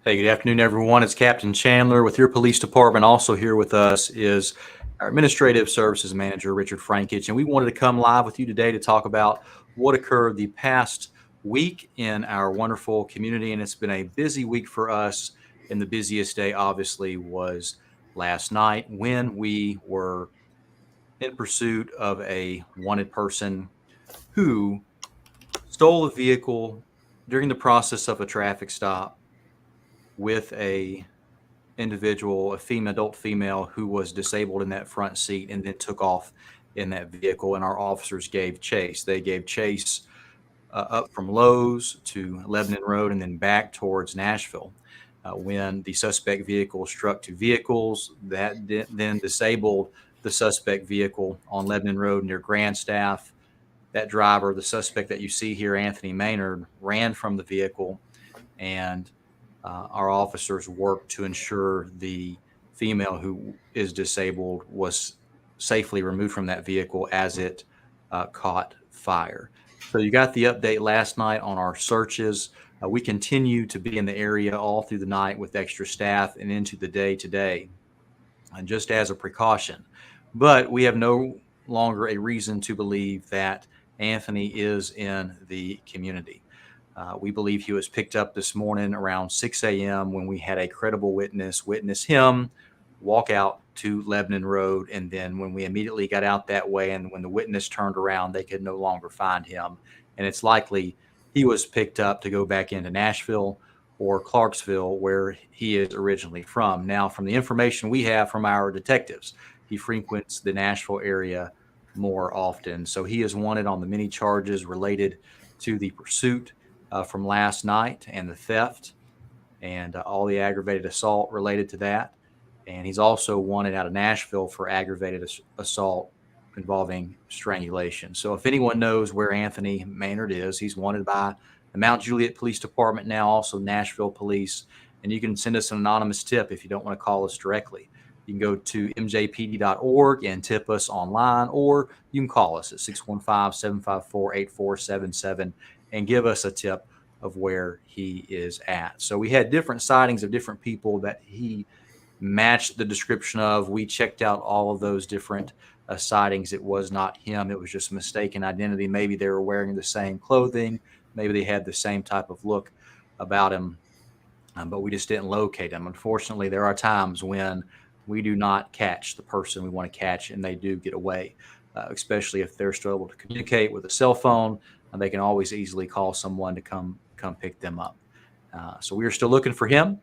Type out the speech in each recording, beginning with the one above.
Hey, good afternoon, everyone. It's Captain Chandler with your police department. Also here with us is our Administrative Services Manager, Richard Frankich, and we wanted to come live with you today to talk about what occurred the past week in our wonderful community. And it's been a busy week for us, and the busiest day, obviously, was last night when we were in pursuit of a wanted person who stole a vehicle during the process of a traffic stop with a individual, a female, adult female who was disabled in that front seat and then took off in that vehicle. And our officers gave chase. They gave chase up from Lowe's to Lebanon Road and then back towards Nashville. When the suspect vehicle struck two vehicles, that then disabled the suspect vehicle on Lebanon Road near Grandstaff. That driver, the suspect that you see here, Anthony Maynard, ran from the vehicle, and our officers worked to ensure the female who is disabled was safely removed from that vehicle as it caught fire. So you got the update last night on our searches. We continue to be in the area all through the night with extra staff and into the day today, and just as a precaution. But we have no longer a reason to believe that Anthony is in the community. We believe he was picked up this morning around 6 a.m. when we had a credible witness him walk out to Lebanon Road. And then when we immediately got out that way and when the witness turned around, they could no longer find him. And it's likely he was picked up to go back into Nashville or Clarksville, where he is originally from. Now, from the information we have from our detectives, he frequents the Nashville area more often. So he is wanted on the many charges related to the pursuit from last night and the theft and all the aggravated assault related to that. And he's also wanted out of Nashville for aggravated assault involving strangulation. So if anyone knows where Anthony Maynard is, he's wanted by the Mount Juliet Police Department, now also Nashville Police. And you can send us an anonymous tip if you don't want to call us directly. You can go to mjpd.org and tip us online, or you can call us at 615-754-8477 and give us a tip of where he is at. So we had different sightings of different people that he matched the description of. We checked out all of those different sightings. It was not him. It was just mistaken identity. Maybe they were wearing the same clothing. Maybe they had the same type of look about him, but we just didn't locate him. Unfortunately, there are times when we do not catch the person we want to catch, and they do get away, especially if they're still able to communicate with a cell phone. They can always easily call someone to come pick them up. So we are still looking for him.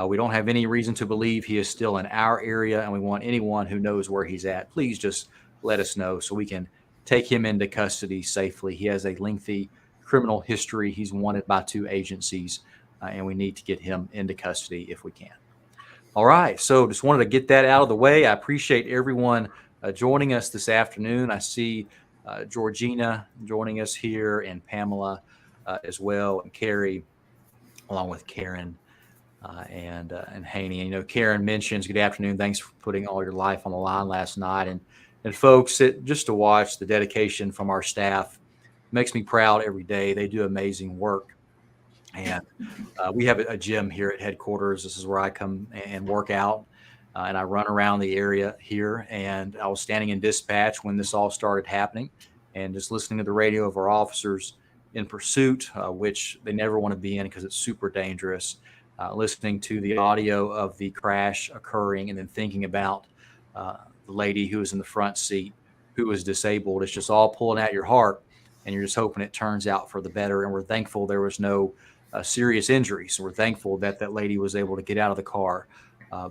We don't have any reason to believe he is still in our area, and we want anyone who knows where he's at, please just let us know so we can take him into custody safely. He has a lengthy criminal history. He's wanted by two agencies, and we need to get him into custody if we can. All right, so just wanted to get that out of the way. I appreciate everyone joining us this afternoon. I see Georgina joining us here, and Pamela as well, and Carrie, along with Karen and Haney. And, you know, Karen mentions, good afternoon, thanks for putting all your life on the line last night. And folks, just to watch the dedication from our staff makes me proud every day. They do amazing work. And we have a gym here at headquarters. This is where I come and work out. And I run around the area here. And I was standing in dispatch when this all started happening and just listening to the radio of our officers in pursuit, which they never want to be in because it's super dangerous. Listening to the audio of the crash occurring and then thinking about the lady who was in the front seat who was disabled. It's just all pulling at your heart, and you're just hoping it turns out for the better. And we're thankful there was no serious injuries. So we're thankful that that lady was able to get out of the car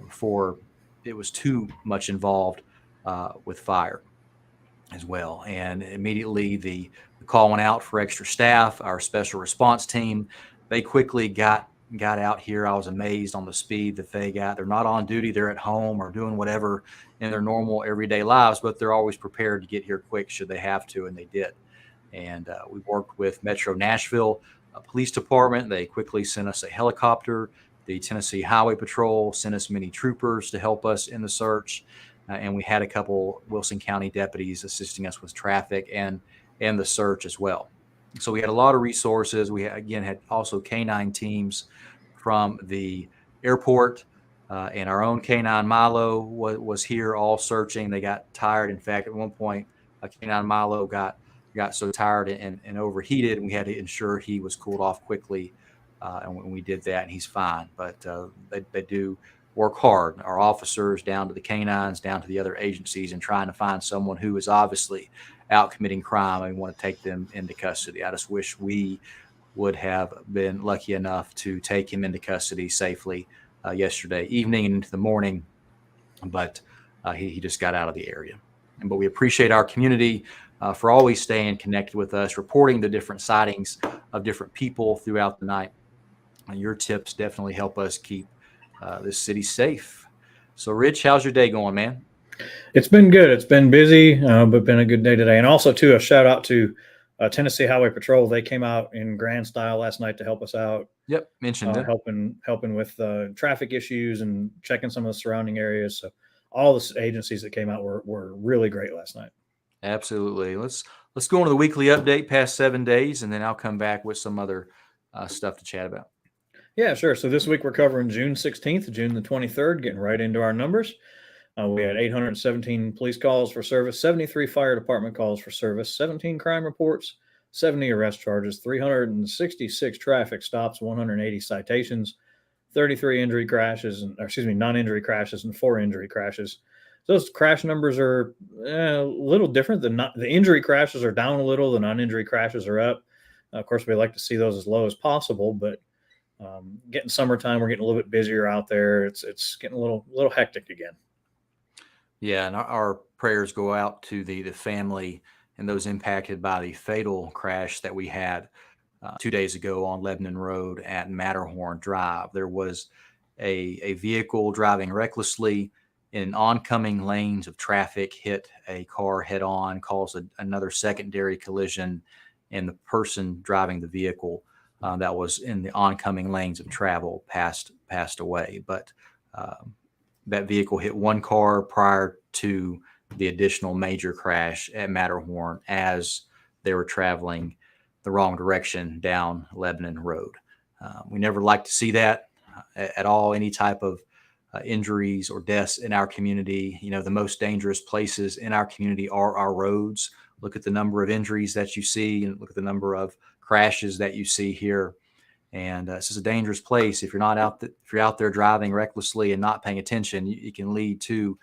before it was too much involved with fire as well. And immediately the call went out for extra staff. Our special response team, they quickly got out here. I was amazed on the speed that they got. They're not on duty. They're at home or doing whatever in their normal everyday lives, but they're always prepared to get here quick should they have to, and they did. And we worked with Metro Nashville Police Department. They quickly sent us a helicopter. The Tennessee Highway Patrol sent us many troopers to help us in the search. And we had a couple Wilson County deputies assisting us with traffic and the search as well. So we had a lot of resources. We, again, had also canine teams from the airport. And our own Canine Milo was here all searching. They got tired. In fact, at one point, Canine Milo got so tired and overheated, and we had to ensure he was cooled off quickly. And when we did that, and he's fine. But they do work hard, our officers down to the canines, down to the other agencies, and trying to find someone who is obviously out committing crime and want to take them into custody. I just wish we would have been lucky enough to take him into custody safely yesterday evening and into the morning, but he just got out of the area. But we appreciate our community for always staying connected with us, reporting the different sightings of different people throughout the night. Your tips definitely help us keep this city safe. So, Rich, how's your day going, man? It's been good. It's been busy, but been a good day today. And also, too, a shout out to Tennessee Highway Patrol. They came out in grand style last night to help us out. Yep, mentioned it. Helping with traffic issues and checking some of the surrounding areas. So all the agencies that came out were really great last night. Absolutely. Let's go into the weekly update past 7 days, and then I'll come back with some other stuff to chat about. Yeah, sure. So this week we're covering June 16th, June the 23rd, getting right into our numbers. We had 817 police calls for service, 73 fire department calls for service, 17 crime reports, 70 arrest charges, 366 traffic stops, 180 citations, 33 non-injury crashes, and 4 injury crashes. Those crash numbers are a little different. The injury crashes are down a little. The non-injury crashes are up. Of course, we like to see those as low as possible, but getting summertime, we're getting a little bit busier out there. It's getting a little hectic again. Yeah, and our prayers go out to the family and those impacted by the fatal crash that we had 2 days ago on Lebanon Road at Matterhorn Drive. There was a vehicle driving recklessly in oncoming lanes of traffic, hit a car head on, caused another secondary collision, and the person driving the vehicle that was in the oncoming lanes of travel passed away. But that vehicle hit one car prior to the additional major crash at Matterhorn as they were traveling the wrong direction down Lebanon Road. We never like to see that at all, any type of injuries or deaths in our community. You know, the most dangerous places in our community are our roads. Look at the number of injuries that you see and look at the number of crashes that you see here. And this is a dangerous place. If you're out there driving recklessly and not paying attention, it can lead to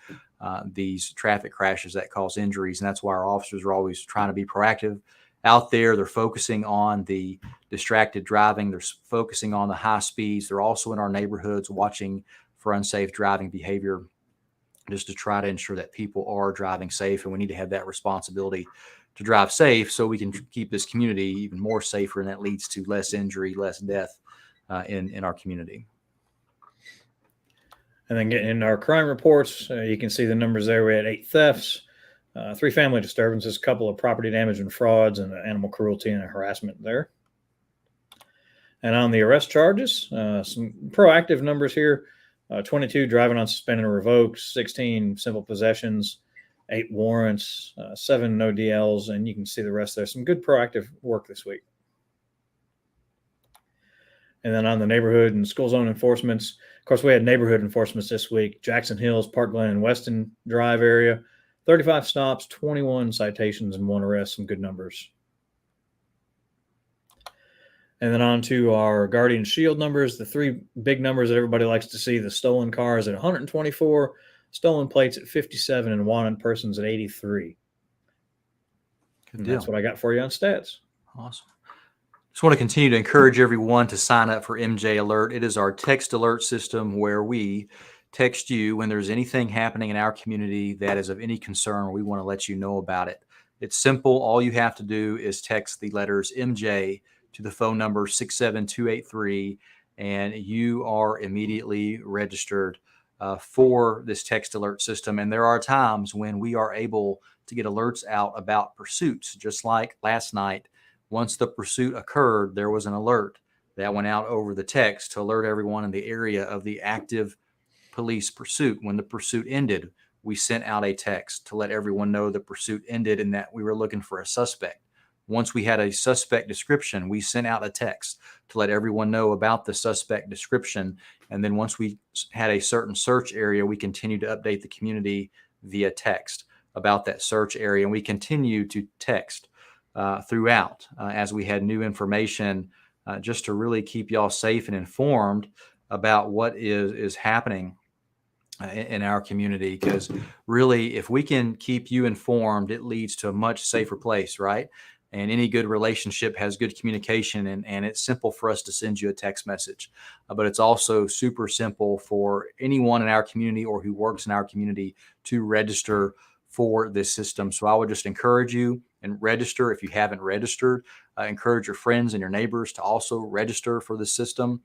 these traffic crashes that cause injuries. And that's why our officers are always trying to be proactive out there. They're focusing on the distracted driving. They're focusing on the high speeds. They're also in our neighborhoods watching for unsafe driving behavior, just to try to ensure that people are driving safe. And we need to have that responsibility to drive safe so we can keep this community even more safer, and that leads to less injury, less death in our community. And then getting into our crime reports, you can see the numbers there. We had 8 thefts, 3 family disturbances, a couple of property damage and frauds, and animal cruelty and harassment there. And on the arrest charges, some proactive numbers here. 22 driving on suspended or revoked, 16 simple possessions, 8 warrants, 7 no DLs, and you can see the rest there. Some good proactive work this week. And then on the neighborhood and school zone enforcements, of course, we had neighborhood enforcements this week. Jackson Hills, Park Glen, and Weston Drive area, 35 stops, 21 citations, and 1 arrest. Some good numbers. And then on to our Guardian Shield numbers, the 3 big numbers that everybody likes to see: the stolen cars at 124, stolen plates at 57, and wanted persons at 83. Good deal. That's what I got for you on stats. Awesome. Just want to continue to encourage everyone to sign up for MJ Alert. It is our text alert system where we text you when there's anything happening in our community that is of any concern, or we want to let you know about it. It's simple. All you have to do is text the letters MJ to the phone number 67283, and you are immediately registered for this text alert system. And there are times when we are able to get alerts out about pursuits, just like last night. Once the pursuit occurred, there was an alert that went out over the text to alert everyone in the area of the active police pursuit. When the pursuit ended, we sent out a text to let everyone know the pursuit ended and that we were looking for a suspect. Once we had a suspect description, we sent out a text to let everyone know about the suspect description. And then once we had a certain search area, we continued to update the community via text about that search area. And we continued to text throughout as we had new information, just to really keep y'all safe and informed about what is happening in our community. Because really, if we can keep you informed, it leads to a much safer place, right? And any good relationship has good communication, and it's simple for us to send you a text message. But it's also super simple for anyone in our community or who works in our community to register for this system. So I would just encourage you and register if you haven't registered. Encourage your friends and your neighbors to also register for the system,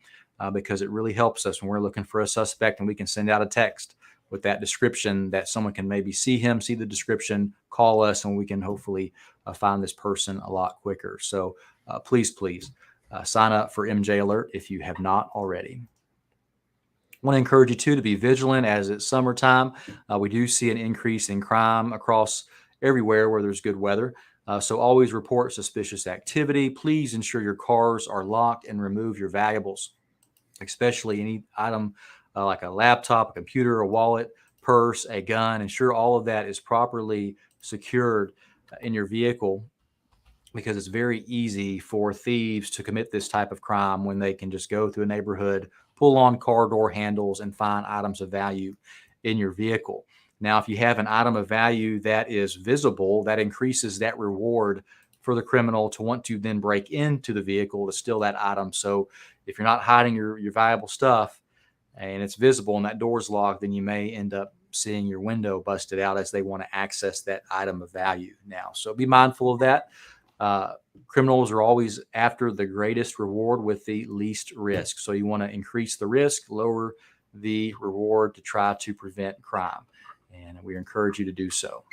because it really helps us when we're looking for a suspect, and we can send out a text with that description that someone can maybe see the description, call us, and we can hopefully find this person a lot quicker. So please sign up for MJ Alert if you have not already. I want to encourage you too to be vigilant as it's summertime. We do see an increase in crime across everywhere where there's good weather. So always report suspicious activity. Please ensure your cars are locked and remove your valuables, especially any item like a laptop, a computer, a wallet, purse, a gun. Ensure all of that is properly secured in your vehicle, because it's very easy for thieves to commit this type of crime when they can just go through a neighborhood, pull on car door handles, and find items of value in your vehicle. Now, if you have an item of value that is visible, that increases that reward for the criminal to want to then break into the vehicle to steal that item. So if you're not hiding your valuable stuff and it's visible and that door's locked, then you may end up seeing your window busted out as they want to access that item of value now. So be mindful of that. Criminals are always after the greatest reward with the least risk. So you want to increase the risk, lower the reward to try to prevent crime. And we encourage you to do so.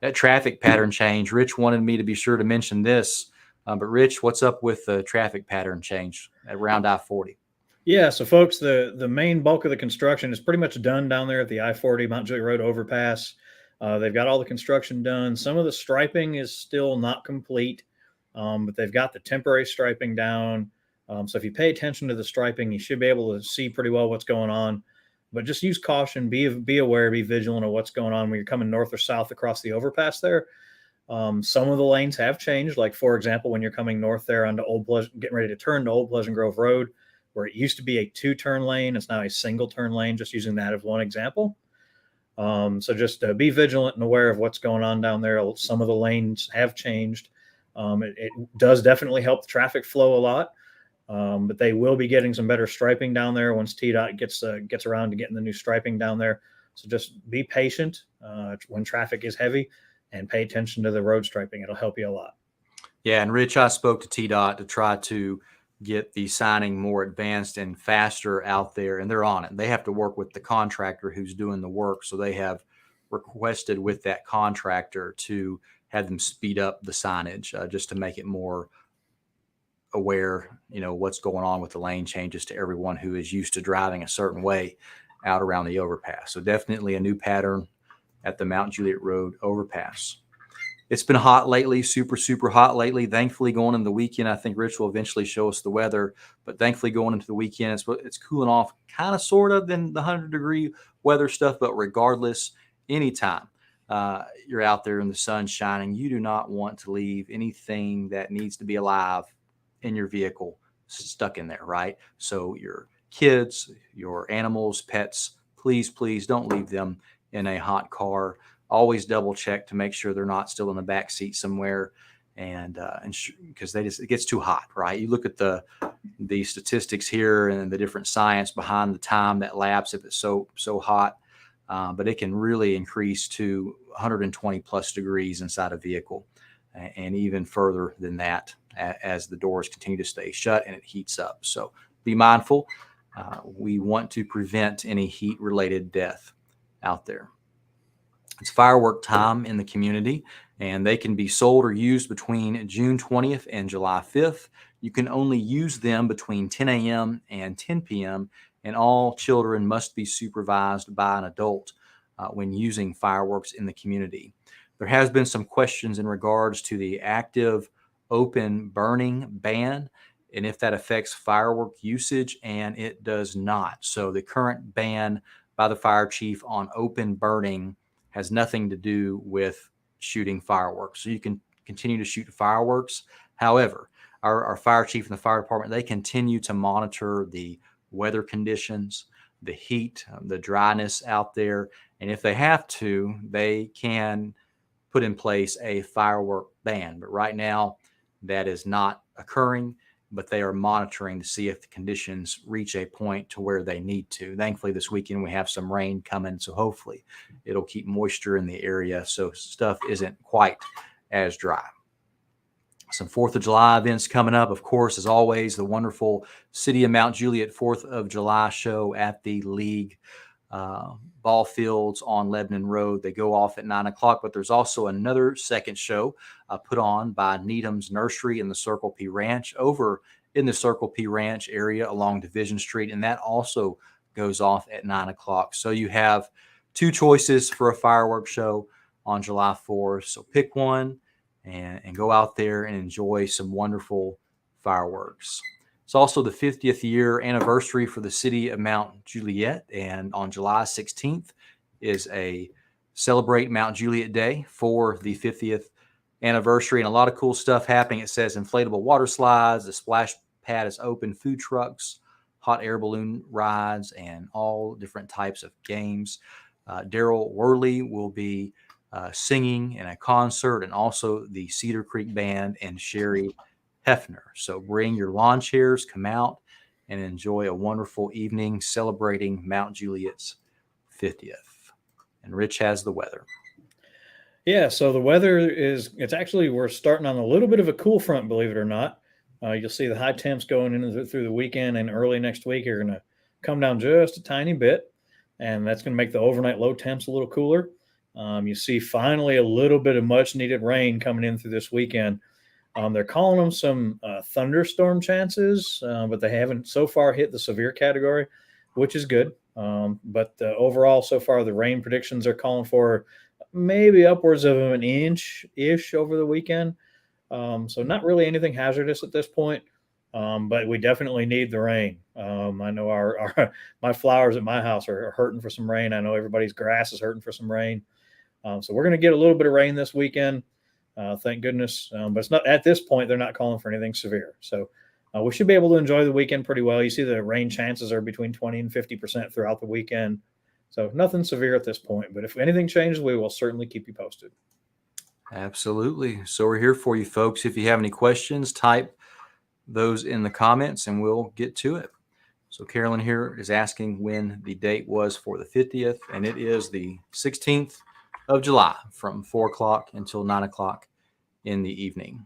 That traffic pattern change, Rich wanted me to be sure to mention this. But Rich, what's up with the traffic pattern change around I-40? Yeah, so folks, the main bulk of the construction is pretty much done down there at the I-40 Mount Juliet Road overpass. They've got all the construction done. Some of the striping is still not complete, but they've got the temporary striping down. So if you pay attention to the striping, you should be able to see pretty well what's going on. But just use caution, be aware, be vigilant of what's going on when you're coming north or south across the overpass there. Some of the lanes have changed. Like, for example, when you're coming north there onto Old Pleasant, getting ready to turn to Old Pleasant Grove Road, where it used to be a two-turn lane, it's now a single-turn lane, just using that as one example. So just be vigilant and aware of what's going on down there. Some of the lanes have changed. It does definitely help the traffic flow a lot, but they will be getting some better striping down there once TDOT gets around to getting the new striping down there. So just be patient when traffic is heavy and pay attention to the road striping. It'll help you a lot. Yeah, and Rich, I spoke to TDOT to try to get the signing more advanced and faster out there, and they're on it. They have to work with the contractor who's doing the work, so they have requested with that contractor to have them speed up the signage just to make it more aware, what's going on with the lane changes to everyone who is used to driving a certain way out around the overpass. So definitely a new pattern at the Mount Juliet Road overpass. It's been hot lately, super, super hot lately. Thankfully, going into the weekend, I think Rich will eventually show us the weather. But thankfully, going into the weekend, it's cooling off kind of sort of than the 100-degree weather stuff. But regardless, anytime you're out there and the sun's shining, you do not want to leave anything that needs to be alive in your vehicle stuck in there, right? So your kids, your animals, pets, please don't leave them in a hot car. Always double check to make sure they're not still in the back seat somewhere, and because it gets too hot, right? You look at the statistics here and the different science behind the time that lapse if it's so hot, but it can really increase to 120 plus degrees inside a vehicle, and even further than that as the doors continue to stay shut and it heats up. So be mindful. We want to prevent any heat-related death out there. It's firework time in the community, and they can be sold or used between June 20th and July 5th. You can only use them between 10 a.m. and 10 p.m., and all children must be supervised by an adult when using fireworks in the community. There has been some questions in regards to the active open burning ban, and if that affects firework usage, and it does not. So the current ban by the fire chief on open burning has nothing to do with shooting fireworks. So you can continue to shoot fireworks. However, our fire chief and the fire department, they continue to monitor the weather conditions, the heat, the dryness out there. And if they have to, they can put in place a firework ban. But right now, that is not occurring, but they are monitoring to see if the conditions reach a point to where they need to. Thankfully, this weekend we have some rain coming, so hopefully it'll keep moisture in the area so stuff isn't quite as dry. Some 4th of July events coming up, of course, as always, the wonderful City of Mount Juliet 4th of July show at the League ball fields on Lebanon Road. They go off at 9 o'clock, but there's also another second show put on by Needham's Nursery in the Circle P Ranch over in the Circle P Ranch area along Division Street, and that also goes off at 9 o'clock. So you have two choices for a fireworks show on July 4th. So pick one and go out there and enjoy some wonderful fireworks. It's also the 50th year anniversary for the City of Mount Juliet, and on July 16th is a Celebrate Mount Juliet Day for the 50th anniversary, and a lot of cool stuff happening. It says inflatable water slides, the splash pad is open, food trucks, hot air balloon rides, and all different types of games. Daryl Worley will be singing in a concert, and also the Cedar Creek Band and Sherry Hefner. So bring your lawn chairs, come out and enjoy a wonderful evening celebrating Mount Juliet's 50th. And Rich has the weather. Yeah, so the weather it's actually, we're starting on a little bit of a cool front, believe it or not. You'll see the high temps going into through the weekend and early next week are going to come down just a tiny bit, and that's going to make the overnight low temps a little cooler. You see finally a little bit of much needed rain coming in through this weekend. They're calling them some thunderstorm chances, but they haven't so far hit the severe category, which is good. But overall, so far, the rain predictions are calling for maybe upwards of an inch-ish over the weekend. So not really anything hazardous at this point, but we definitely need the rain. I know my flowers at my house are hurting for some rain. I know everybody's grass is hurting for some rain. So we're going to get a little bit of rain this weekend. Thank goodness. But it's not, at this point, they're not calling for anything severe. So we should be able to enjoy the weekend pretty well. You see the rain chances are between 20 and 50% throughout the weekend. So nothing severe at this point. But if anything changes, we will certainly keep you posted. Absolutely. So we're here for you, folks. If you have any questions, type those in the comments and we'll get to it. So Carolyn here is asking when the date was for the 50th, and it is the 16th of July from 4 o'clock until 9 o'clock in the evening.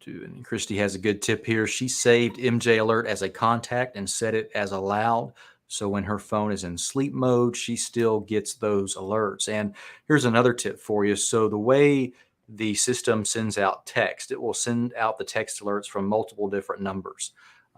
And Christy has a good tip here. She saved MJ Alert as a contact and set it as allowed. So when her phone is in sleep mode, she still gets those alerts. And here's another tip for you. So the way the system sends out text, it will send out the text alerts from multiple different numbers.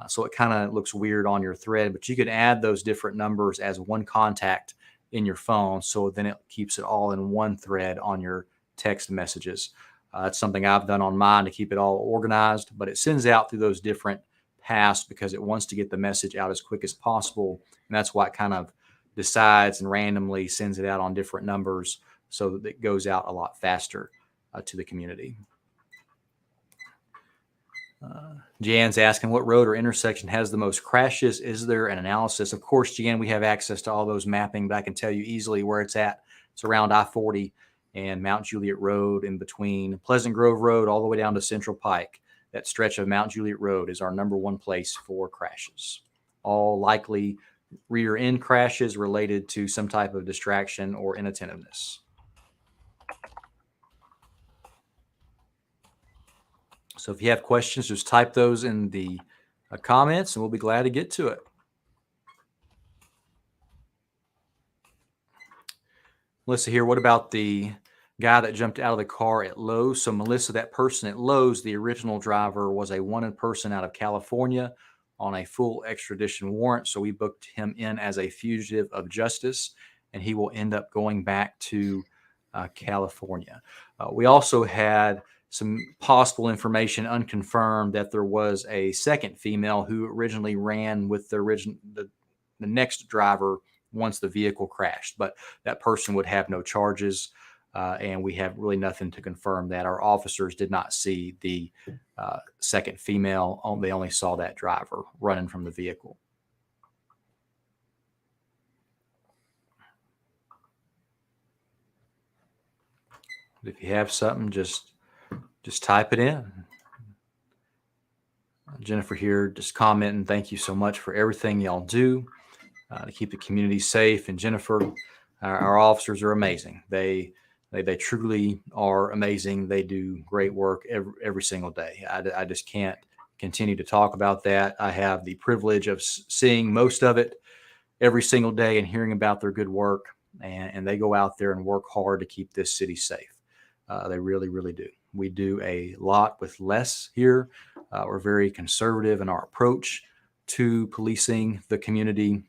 So it kind of looks weird on your thread, but you can add those different numbers as one contact in your phone. So then it keeps it all in one thread on your text messages. That's something I've done on mine to keep it all organized, but it sends out through those different paths because it wants to get the message out as quick as possible. And that's why it kind of decides and randomly sends it out on different numbers so that it goes out a lot faster to the community. Jan's asking what road or intersection has the most crashes. Is there an analysis? Of course, Jan, we have access to all those mapping, but I can tell you easily where it's at. It's around I-40 and Mount Juliet Road, in between Pleasant Grove Road all the way down to Central Pike. That stretch of Mount Juliet Road is our number one place for crashes. All likely rear end crashes related to some type of distraction or inattentiveness. So if you have questions, just type those in the comments and we'll be glad to get to it. Melissa here, what about the guy that jumped out of the car at Lowe's? So Melissa, that person at Lowe's, the original driver, was a wanted person out of California on a full extradition warrant. So we booked him in as a fugitive of justice, and he will end up going back to California. We also had some possible information unconfirmed that there was a second female who originally ran with the next driver once the vehicle crashed, but that person would have no charges. And we have really nothing to confirm that. Our officers did not see the second female. They only saw that driver running from the vehicle. If you have something, just type it in. Jennifer here just commenting, thank you so much for everything y'all do to keep the community safe. And Jennifer, our officers are amazing. They truly are amazing. They do great work every single day. I just can't continue to talk about that. I have the privilege of seeing most of it every single day and hearing about their good work. And they go out there and work hard to keep this city safe. They really, really do. We do a lot with less here. We're very conservative in our approach to policing the community.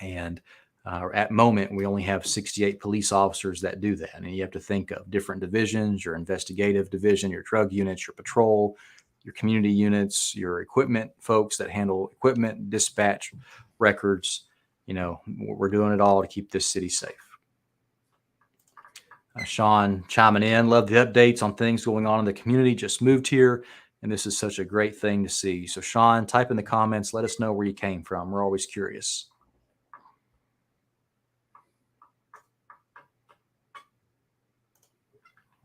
And at the moment, we only have 68 police officers that do that. And you have to think of different divisions, your investigative division, your drug units, your patrol, your community units, your equipment folks that handle equipment, dispatch records. We're doing it all to keep this city safe. Sean chiming in, love the updates on things going on in the community. Just moved here, and this is such a great thing to see. So Sean, type in the comments. Let us know where you came from. We're always curious.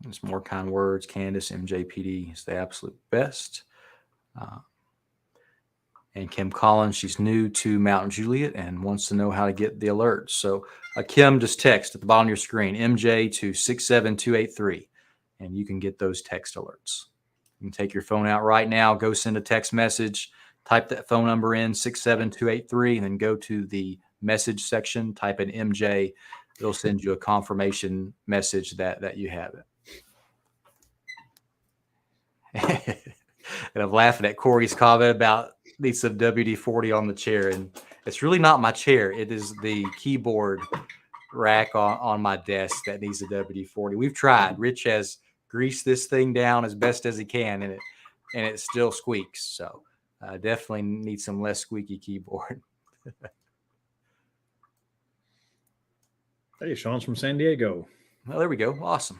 There's more kind words. Candace, MJPD is the absolute best. And Kim Collins, she's new to Mount Juliet and wants to know how to get the alerts. So Kim, just text at the bottom of your screen, MJ to 67283, and you can get those text alerts. You can take your phone out right now, go send a text message, type that phone number in, 67283, and then go to the message section, type in MJ. It'll send you a confirmation message that you have it. And I'm laughing at Corey's comment about needs some WD-40 on the chair, and it's really not my chair. It is the keyboard rack on my desk that needs a WD-40. We've tried. Rich has greased this thing down as best as he can, and it still squeaks. So definitely need some less squeaky keyboard. Hey, Sean's from San Diego. Well, there we go. Awesome.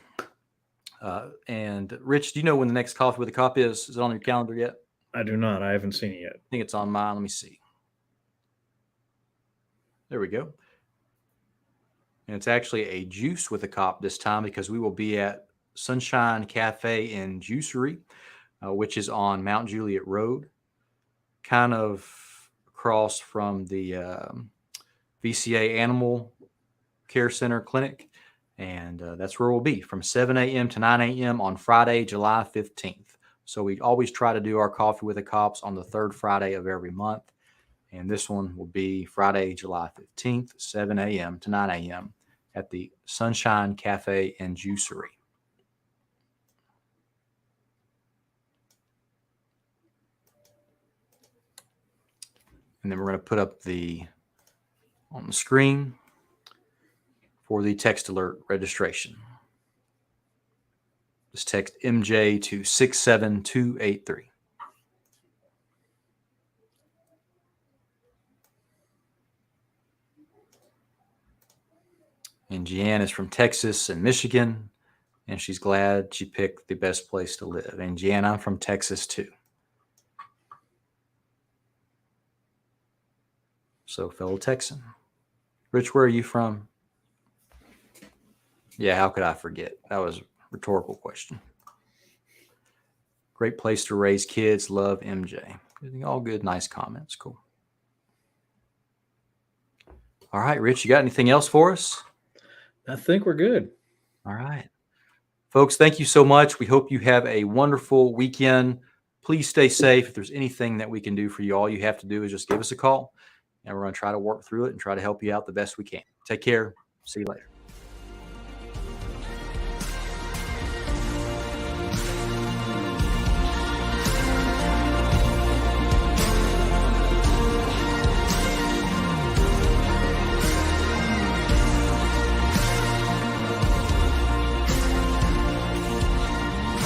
And Rich, do you know when the next Coffee with a Cop is? Is it on your calendar yet? I do not. I haven't seen it yet. I think it's on mine. Let me see. There we go. And it's actually a juice with a cop this time because we will be at Sunshine Cafe and Juicery, which is on Mount Juliet Road, kind of across from the VCA Animal Care Center Clinic. And that's where we'll be from 7 a.m. to 9 a.m. on Friday, July 15th. So we always try to do our Coffee with the Cops on the third Friday of every month. And this one will be Friday, July 15th, 7 a.m. to 9 a.m. at the Sunshine Cafe and Juicery. And then we're going to put up on the screen for the text alert registration. Just text MJ to 67283. And Jeanne is from Texas and Michigan, and she's glad she picked the best place to live. And Jeanne, I'm from Texas too. So, fellow Texan. Rich, where are you from? Yeah, how could I forget? That was a rhetorical question. Great place to raise kids. Love MJ. All good, nice comments. Cool. All right, Rich, you got anything else for us? I think we're good. All right. Folks, thank you so much. We hope you have a wonderful weekend. Please stay safe. If there's anything that we can do for you, all you have to do is just give us a call, and we're going to try to work through it and try to help you out the best we can. Take care. See you later.